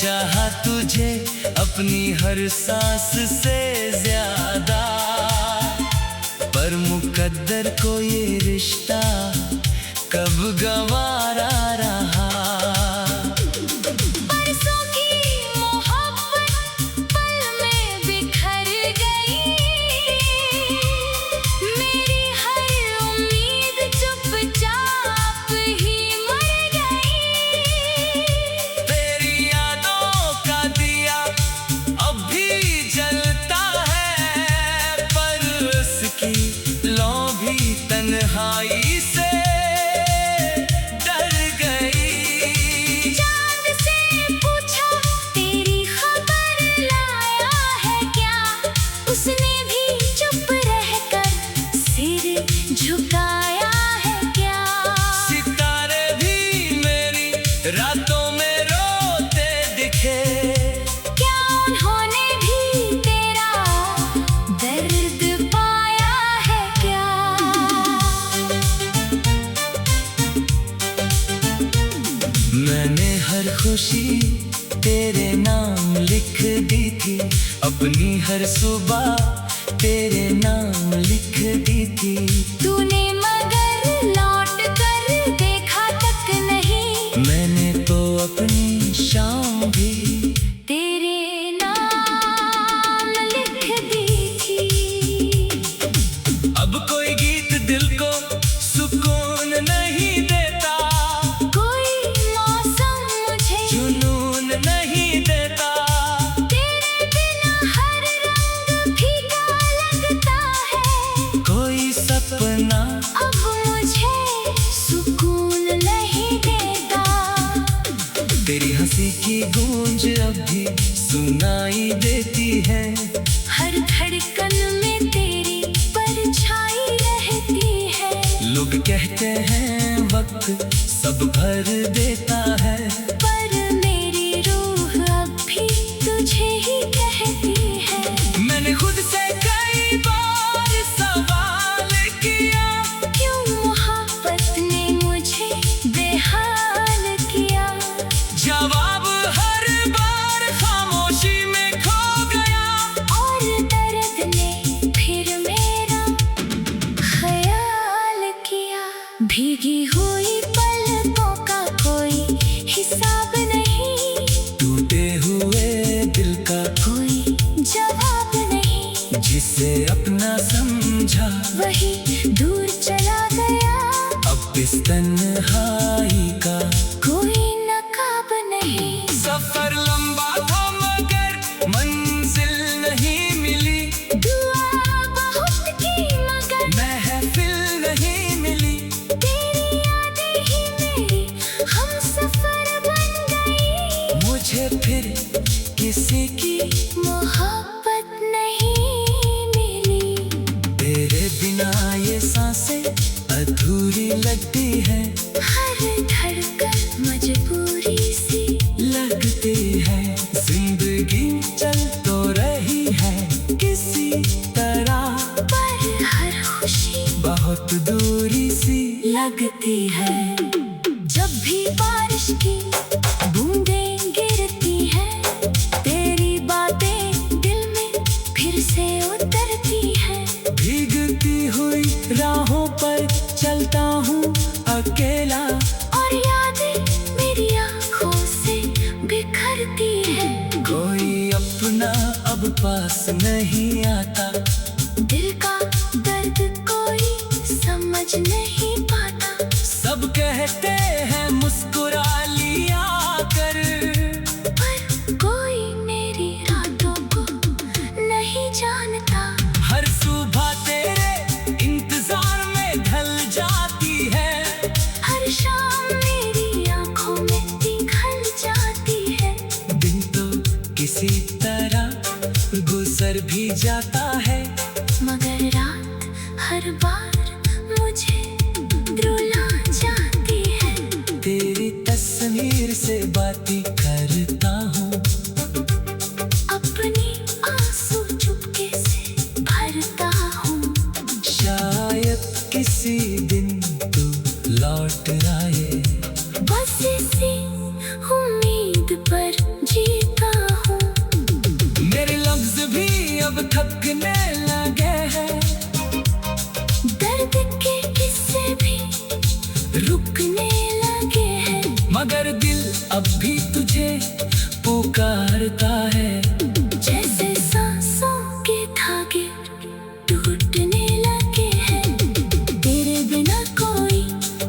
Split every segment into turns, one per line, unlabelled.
चाहा तुझे अपनी हर सांस से ज्यादा, पर मुकद्दर को ये रिश्ता कब गंवारा रहा।
बरसों की मोहब्बत पल में बिखर गई, मेरी हर उम्मीद चुपचाप ही मर गई।
तेरी यादों का दिया अब भी जलता है, पर उसकी लौ भी तन्हाई से डर गई।
चांद से पूछा तेरी खबर लाया है क्या, उसने भी चुप रहकर सिर झुकाया है क्या।
सितारे भी मेरी रातों में रोते दिखे,
क्या उन्होंने भी तेरा दर्द पाया है क्या।
मैंने हर खुशी तेरे नाम लिख दी थी, अपनी हर सुबह तेरे नाम लिख दी थी।
तूने मगर लौट कर देखा तक नहीं,
मैंने तो अपनी शाम भी
तेरे नाम लिख दी थी।
अब कोई गीत दिल को सुकून नहीं देता,
कोई मौसम मुझे
जुनून नहीं देता।
तेरे बिना हर रंग फीका लगता है,
कोई सपना
अब मुझे सुकून नहीं देता।
तेरी हंसी की गूंज अब भी सुनाई देती है,
हर धड़कन में तेरी परछाई रहती है।
लोग कहते हैं वक्त सब भर देता है,
पर मेरी रूह अब भी तुझे ही कहती है।
मैंने खुद से कई बार सवाल किया,
क्यों मोहब्बत ने मुझे बेहाल किया।
जवाब हर बार खामोशी में खो गया।
और दर्द ने फिर मेरा ख्याल किया। भीगी हुई पलकों का कोई हिसाब नहीं,
टूटे हुए दिल का
कोई जवाब नहीं।
जिसे अपना समझा
वही दूर चला गया,
अब इस तन्हाई का
कोई नकाब नहीं।
सफर लंबा था मगर मंजिल नहीं मिली,
दुआ बहुत की मगर
महफिल नहीं मिली।
तेरी यादें ही मेरी हमसफर बन गई,
मुझे फिर किसी की
मोहब्बत नहीं मिली।
तेरे बिना ये सांसें अधूरी लगती है,
हर धड़कन मजबूरी सी
लगती है। जिंदगी चल तो रही है किसी तरह,
पर हर खुशी
बहुत दूरी सी
लगती है। जब भी बारिश की बूंदें गिरती हैं, तेरी बातें दिल में फिर से उतरती हैं।
भीगती हुई राहों पर चलता हूँ अकेला,
और यादें मेरी आँखों से बिखरती हैं।
कोई अपना अब पास नहीं आता,
दिल का दर्द कोई समझ नहीं पाता।
सब कहते हैं मुस्कुरा लिया कर,
पर कोई मेरी रातों को नहीं जानता।
हर सुबह तेरे इंतजार में ढल जाती है,
हर शाम मेरी आँखों में पिघल जाती है।
दिन तो किसी तरह गुजर भी जाता है,
मगर रात हर बार मुझे रुला जाती है।
तेरी तस्वीर से बातें करता हूँ,
अपनी आंसू चुपके से भरता हूँ।
शायद किसी दिन तू लौट आए,
बस इसी उम्मीद पर जी
थकने लगे हैं।
दर्द के किस्से भी रुकने लगे हैं।
मगर दिल अब भी तुझे पुकारता है।
जैसे सांसों के धागे टूटने लगे हैं। तेरे बिना कोई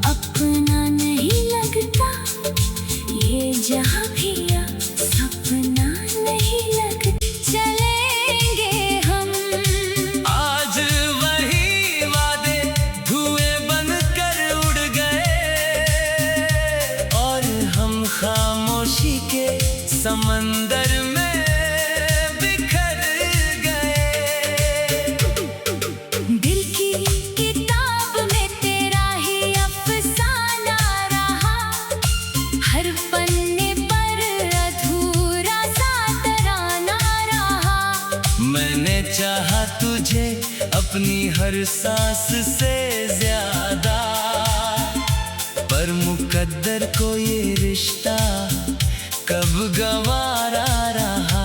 अपना नहीं लगता। ये जहां भी अब सपना नहीं लगता। चलेंगे हम
आज वही वादे धुएं बनकर उड़ गए और हम खामोशी के समंदर में बिखर गए।
दिल की किताब में तेरा ही अफसाना रहा। हर पन्ने पर अधूरा सा तराना रहा।
मैंने चाहा तुझे अपनी हर सांस से ज्यादा, पर मुकद्दर को ये रिश्ता कब गवारा रहा।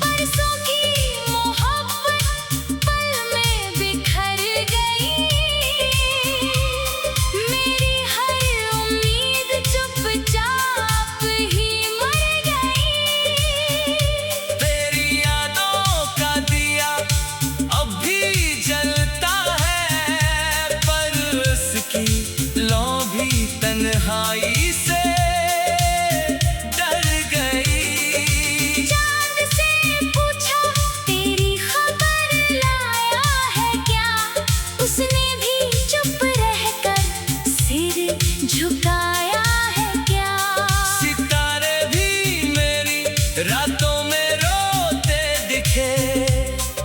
बरसों की मोहब्बत पल में बिखर गई। मेरी हर उम्मीद चुपचाप ही मर गई।
तेरी यादों का दिया अब भी जलता है, पर उसकी लौ भी तन्हाई से डर गई।
चांद से पूछा तेरी खबर लाया है क्या। उसने भी चुप रहकर सिर झुकाया है क्या।
सितारे भी मेरी रातों में रोते दिखे।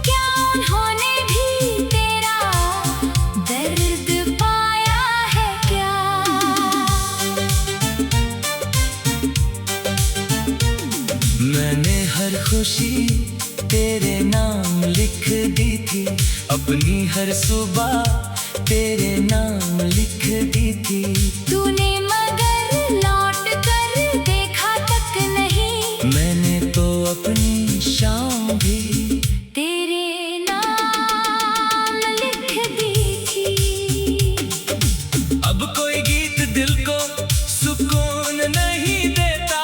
क्या उन्होंने भी तेरा दर्द पाया है क्या।
मैंने हर खुशी तेरे नाम लिख दी थी। अपनी हर सुबह तेरे नाम लिख दी थी।
तूने मगर लौट कर देखा तक नहीं।
मैंने तो अपनी शाम भी
तेरे नाम लिख दी थी।
अब कोई गीत दिल को सुकून नहीं देता।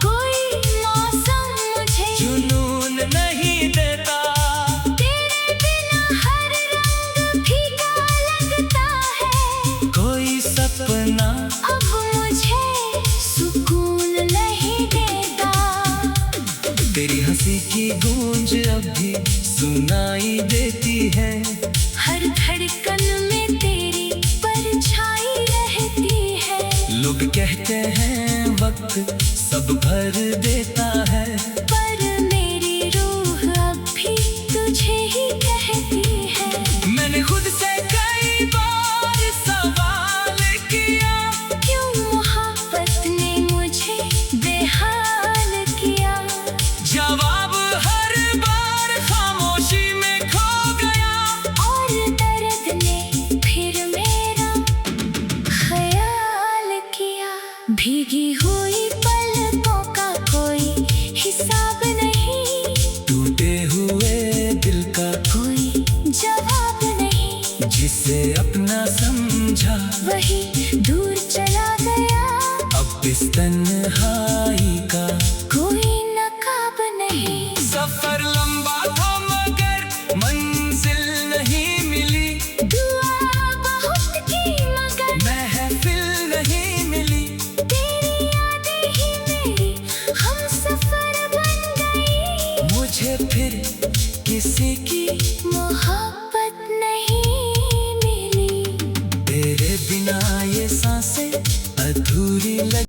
कोई मौसम मुझे
जुनून नहीं देता।
तेरे बिना हर रंग फीका लगता है।
कोई सपना
अब मुझे सुकून नहीं देता।
तेरी हंसी की गूंज अब भी सुनाई देती है।
हर धड़कन में तेरी परछाई रहती है।
लोग कहते हैं वक्त सब भर देता है,
पर मेरी रूह अब भी तुझे ही कहती है।
मैंने खुद से कई बार सवाल किया।
क्यों मोहब्बत ने मुझे बेहाल किया।
जवाब हर बार खामोशी में खो गया।
और दर्द ने फिर मेरा ख्याल किया। भीगी हुई पलकों का कोई हिसाब नहीं।
टूटे हुए दिल का
कोई जवाब नहीं।
जिसे अपना समझा
वही दूर चला गया।
अब इस तन्हाई